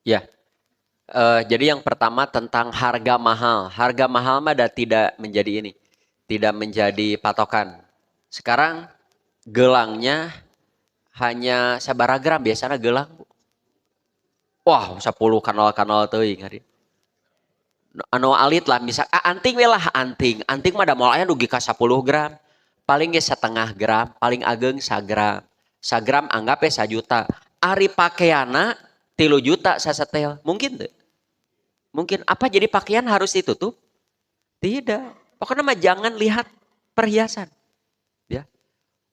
Ya, jadi yang pertama tentang harga mahal. Harga mahal mah tidak menjadi ini, tidak menjadi patokan. Sekarang gelangnya hanya sabaraha gram biasanya gelang. Wah, 10 kanal-kanal teuing hari. Anu alit lah, misal anting we lah anting. Anting mah da moal aya dugi ka 10 gram. Paling ge setengah gram, paling ageng sagram. Sagram anggap ya 1 juta. Ari pakaiana 3 juta sasetel. Mungkin tuh. Mungkin apa jadi pakaian harus itu tuh? Tidak. Pokoknya mah jangan lihat perhiasan. Ya.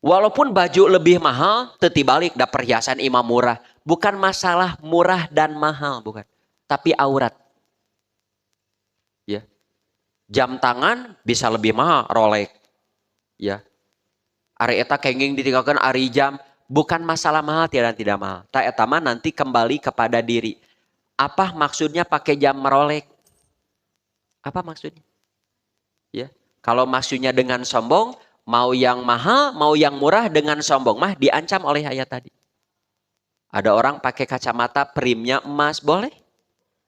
Walaupun baju lebih mahal, tetibalik da perhiasan imam murah. Bukan masalah murah dan mahal, bukan. Tapi aurat. Ya. Jam tangan bisa lebih mahal, Rolex. Ya. Ari eta kenging ditinggalkan ari jam. Bukan masalah mahal, tidak mahal. Tak eta mah nanti kembali kepada diri. Apa maksudnya pakai jam Rolex? Apa maksudnya? Ya. Kalau maksudnya dengan sombong, mau yang mahal, mau yang murah dengan sombong mah diancam oleh ayat tadi. Ada orang pakai kacamata primnya emas, boleh?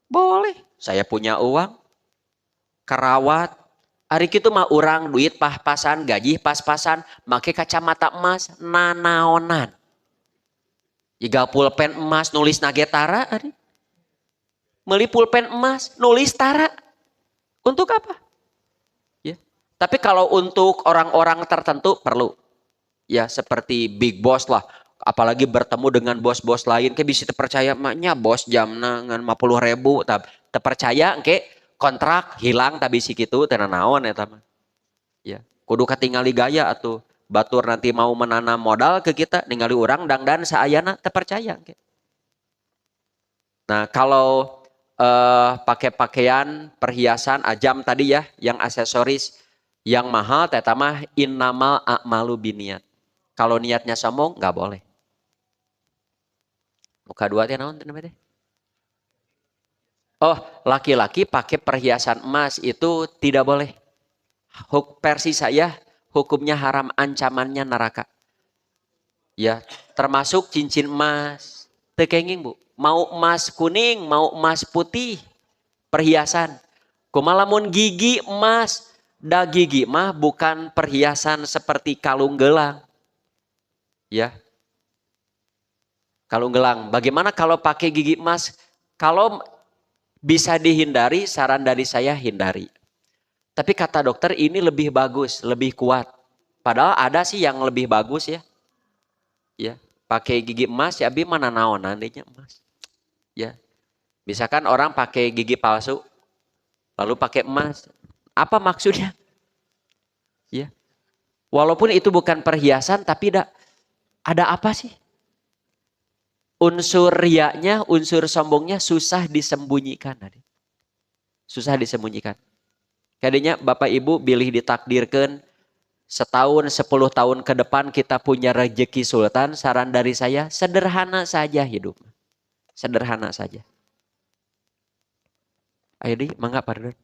Boleh. Saya punya uang, kerawat. Hari itu mah orang duit pas-pasan, gaji pas-pasan, pakai kacamata emas, nanaonan. Jika pulpen emas nulis nagetara, hari. Meli pulpen emas nulis tara. Untuk apa? Ya. Tapi kalau untuk orang-orang tertentu perlu. Ya seperti big boss lah. Apalagi bertemu dengan bos-bos lain. Kayak bisa terpercaya maknya bos jamna ngan 50.000. Terpercaya ke kontrak hilang tapi si gitu tenan naon eta mah. Ya. Kudu katingali gaya atuh. Batur nanti mau menanam modal ke kita ningali orang dangdan saayana terpercaya. Nah kalau pakai pakaian perhiasan ajam tadi ya yang aksesoris yang mahal teh mah innamal a'malu biniat. Kalau niatnya sombong nggak boleh. Muka dua teh naon teh? Oh, laki-laki pakai perhiasan emas itu tidak boleh. Versi saya hukumnya haram, ancamannya neraka. Ya, termasuk cincin emas. Tekenging Bu, mau emas kuning, mau emas putih, perhiasan. Kumalamun gigi emas, da gigi mah bukan perhiasan seperti kalung gelang. Ya, kalung gelang. Bagaimana kalau pakai gigi emas? Kalau bisa dihindari, saran dari saya hindari. Tapi kata dokter ini lebih bagus, lebih kuat. Padahal ada sih yang lebih bagus ya. Ya, pakai gigi emas ya bi mana naon nantinya emas. Ya. Misalkan orang pakai gigi palsu lalu pakai emas. Apa maksudnya? Ya. Walaupun itu bukan perhiasan tapi ada apa sih? Unsur riaknya, unsur sombongnya susah disembunyikan. Susah disembunyikan. Kadinya Bapak Ibu bilih ditakdirkan setahun 10 tahun ke depan kita punya rezeki sultan. Saran dari saya sederhana saja hidup. Sederhana saja. Ayo di, mangga Pak Dodon.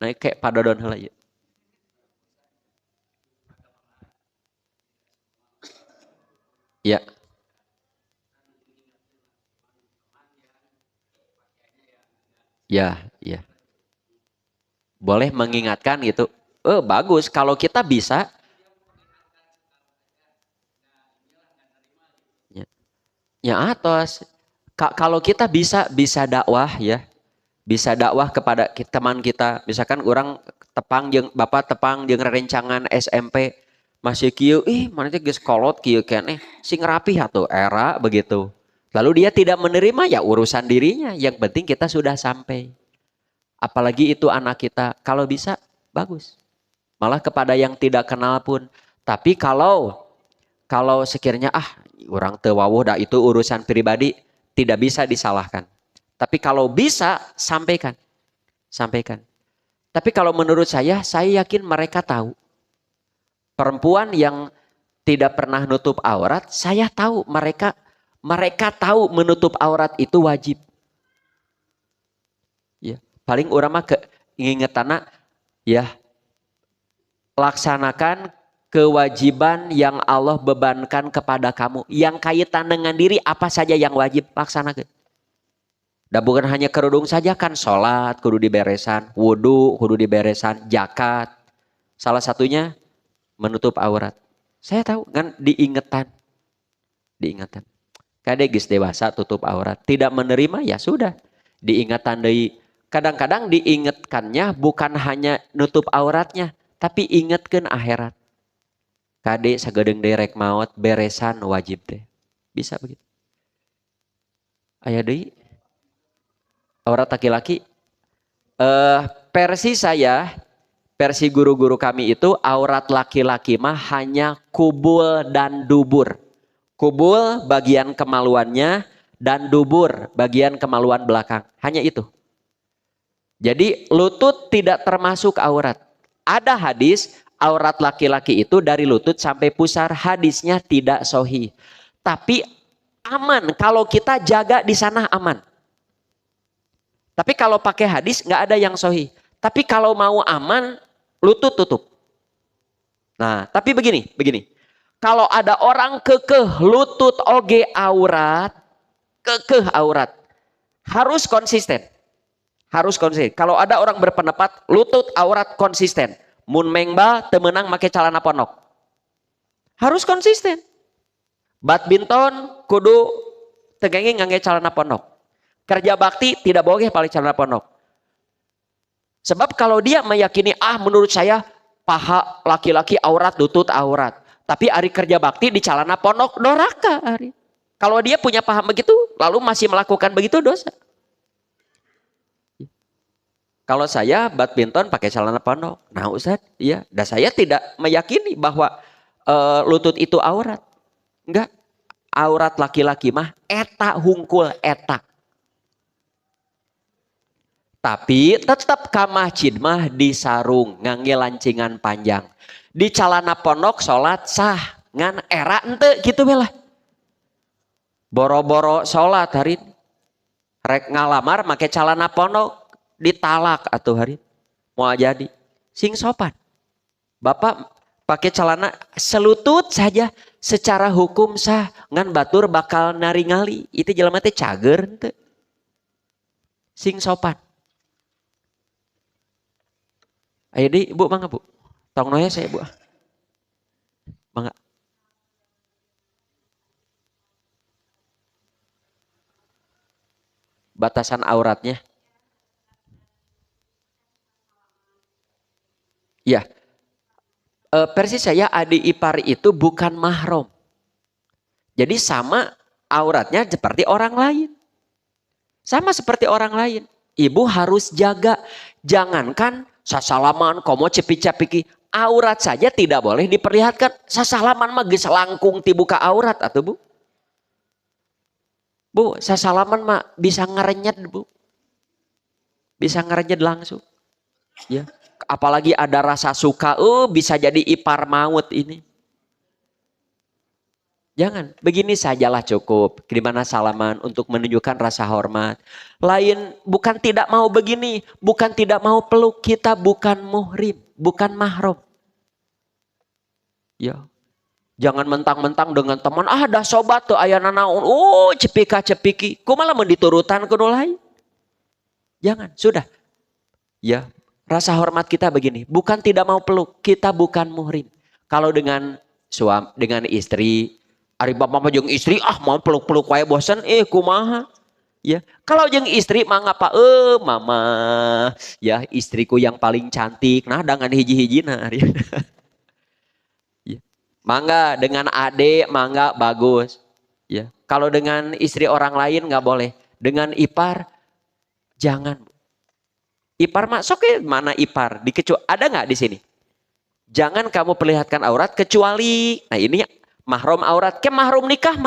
Naik kayak Pak Dodon heula ya. Ya. Ya, ya. Boleh mengingatkan gitu. Bagus kalau kita bisa. Ya, ya atas. Kalau kita bisa dakwah ya. Bisa dakwah kepada teman kita. Misalkan orang tepang jeung Bapak tepang jeung rencangan SMP masih kieu mana teh geus kolot kieu keneh sing rapih atuh era begitu. Lalu dia tidak menerima ya urusan dirinya, yang penting kita sudah sampai. Apalagi itu anak kita, kalau bisa bagus. Malah kepada yang tidak kenal pun. Tapi kalau sekiranya orang teu wawuh dah itu urusan pribadi, tidak bisa disalahkan. Tapi kalau bisa sampaikan. Sampaikan. Tapi kalau menurut saya yakin mereka tahu. Perempuan yang tidak pernah nutup aurat, saya tahu mereka tahu menutup aurat itu wajib. Ya, paling urang mah ingetanna ya laksanakan kewajiban yang Allah bebankan kepada kamu. Yang kaitan dengan diri apa saja yang wajib laksanakan. Dan bukan hanya kerudung saja kan. Sholat kudu diberesan. Wudhu kudu diberesan. Zakat. Salah satunya menutup aurat. Saya tahu kan diingetan. Diingetan. Kadang geus dewasa tutup aurat. Tidak menerima ya sudah. Diingetan deui. Kadang-kadang diingatkannya bukan hanya nutup auratnya. Tapi ingatkan akhirat. Kade sagedeng derek maut beresan wajib deh. Bisa begitu. Aya deui aurat laki-laki. Versi guru-guru kami itu aurat laki-laki mah hanya kubul dan dubur. Kubul bagian kemaluannya dan dubur bagian kemaluan belakang. Hanya itu. Jadi lutut tidak termasuk aurat. Ada hadis aurat laki-laki itu dari lutut sampai pusar, hadisnya tidak sahih. Tapi aman kalau kita jaga di sana aman. Tapi kalau pakai hadis nggak ada yang sahih. Tapi kalau mau aman lutut tutup. Nah, tapi begini. Kalau ada orang kekeh lutut oge aurat, kekeh aurat, harus konsisten. Harus konsisten. Kalau ada orang berpendapat lutut aurat konsisten. Mun mengba temenang make celana pondok. Harus konsisten. Badminton kudu tegenging ngangge celana pondok. Kerja bakti tidak boleh pakai celana pondok. Sebab kalau dia meyakini menurut saya paha laki-laki aurat, lutut aurat. Tapi hari kerja bakti di celana pondok doraka hari. Kalau dia punya paham begitu lalu masih melakukan begitu dosa. Kalau saya badminton pakai celana pondok. Nah Ustaz, ya, dan saya tidak meyakini bahwa lutut itu aurat. Enggak. Aurat laki-laki mah eta hungkul eta. Tapi tetap ka masjid mah disarung ngangge lancingan panjang. Di celana pondok salat sah ngan era ente gitu belah. Boro-boro salat hari rek ngalamar make celana pondok ditalak atuh hari mau jadi sing sopan. Bapak pakai celana selutut saja secara hukum sah ngan batur bakal naringali itu jelema teh cager henteu. Sing sopan. Ayo di Bu mangga Bu. Tong noya saya Bu. Mangga. Batasan auratnya. Ya. Versi saya adik ipar itu bukan mahram. Jadi sama auratnya seperti orang lain. Sama seperti orang lain. Ibu harus jaga. Jangankan sasalaman, komo cepi-cepiki. Aurat saja tidak boleh diperlihatkan. Sasalaman mah geus langkung ti buka aurat atuh Bu. Bu, sasalaman mah bisa ngerenyet Bu. Bisa ngerenyet langsung. Ya. Apalagi ada rasa suka, bisa jadi ipar maut ini. Jangan, begini sajalah cukup. Dimana salaman untuk menunjukkan rasa hormat. Lain, bukan tidak mau begini, bukan tidak mau peluk, kita bukan muhrim, bukan mahram. Ya, jangan mentang-mentang dengan teman, dah sobat tuh ayana naon, cepika-cepiki, ku malah menditurutan kudu lain. Jangan, sudah. Ya, rasa hormat kita begini, bukan tidak mau peluk, kita bukan muhrim. Kalau dengan suami, dengan istri, ari bapak jeung istri mau peluk-peluk wae bosan kumaha. Ya, kalau jeung istri mah ngapa mama, ya istriku yang paling cantik. Nah, dengan hiji-hijina. Ya. Mangga dengan ade mangga bagus. Ya, kalau dengan istri orang lain nggak boleh. Dengan ipar jangan. Ipar masuk mana ipar? Ada nggak di sini? Jangan kamu perlihatkan aurat kecuali, nah ini mahram aurat. Ke mahram nikah.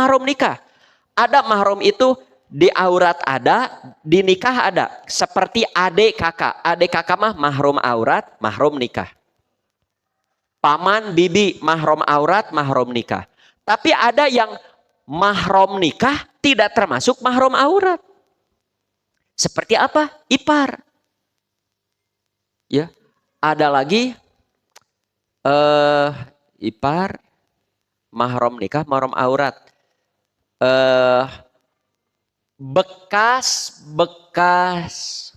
Ada mahram itu di aurat ada, di nikah ada. Seperti adik kakak. Adik kakak mah mahram aurat, mahram nikah. Paman, bibi, mahram aurat, mahram nikah. Tapi ada yang mahram nikah tidak termasuk mahram aurat. Seperti apa? Ipar. Ya, ada lagi ipar, mahram nikah, mahram aurat. Eh bekas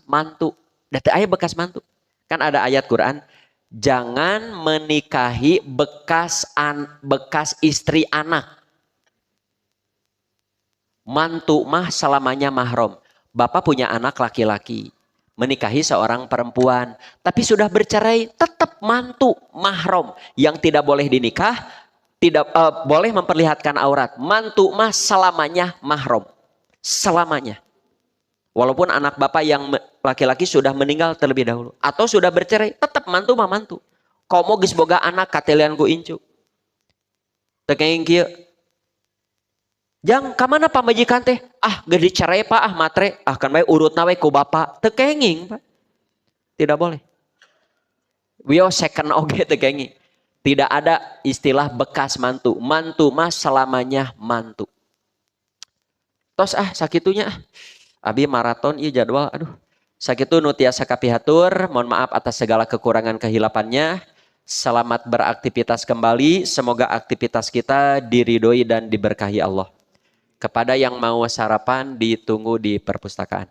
mantu. Data ayat bekas mantu. Kan ada ayat Quran, jangan menikahi bekas istri anak. Mantu mah selamanya mahram. Bapak punya anak laki-laki, menikahi seorang perempuan, tapi sudah bercerai, tetap mantu mahram. Yang tidak boleh dinikah, tidak boleh memperlihatkan aurat. Mantu mah selamanya mahram. Selamanya. Walaupun anak bapak yang laki-laki sudah meninggal terlebih dahulu. Atau sudah bercerai, tetap mantu mah mantu. Kau mau geus boga anak katelian ku incu. Tekeng kieu. Jang kamana pamajikan teh? Ah geus dicerai Pak, ah matre. Ah kan bae urutna we ku bapak. Tekenging Pak. Tidak boleh. Wio second oge tekenging. Tidak ada istilah bekas mantu. Mantu mah selamanya mantu. Tos sakitunya abi maraton ieu jadwal aduh. Sakitu nu tiasa kapihatur, mohon maaf atas segala kekurangan kehilapannya. Selamat beraktivitas kembali, semoga aktivitas kita diridhoi dan diberkahi Allah. Kepada yang mau sarapan ditunggu di perpustakaan.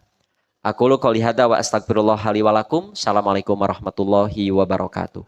Aku qouli hadza wa astagfirullah li wa lakum. Assalamualaikum warahmatullahi wabarakatuh.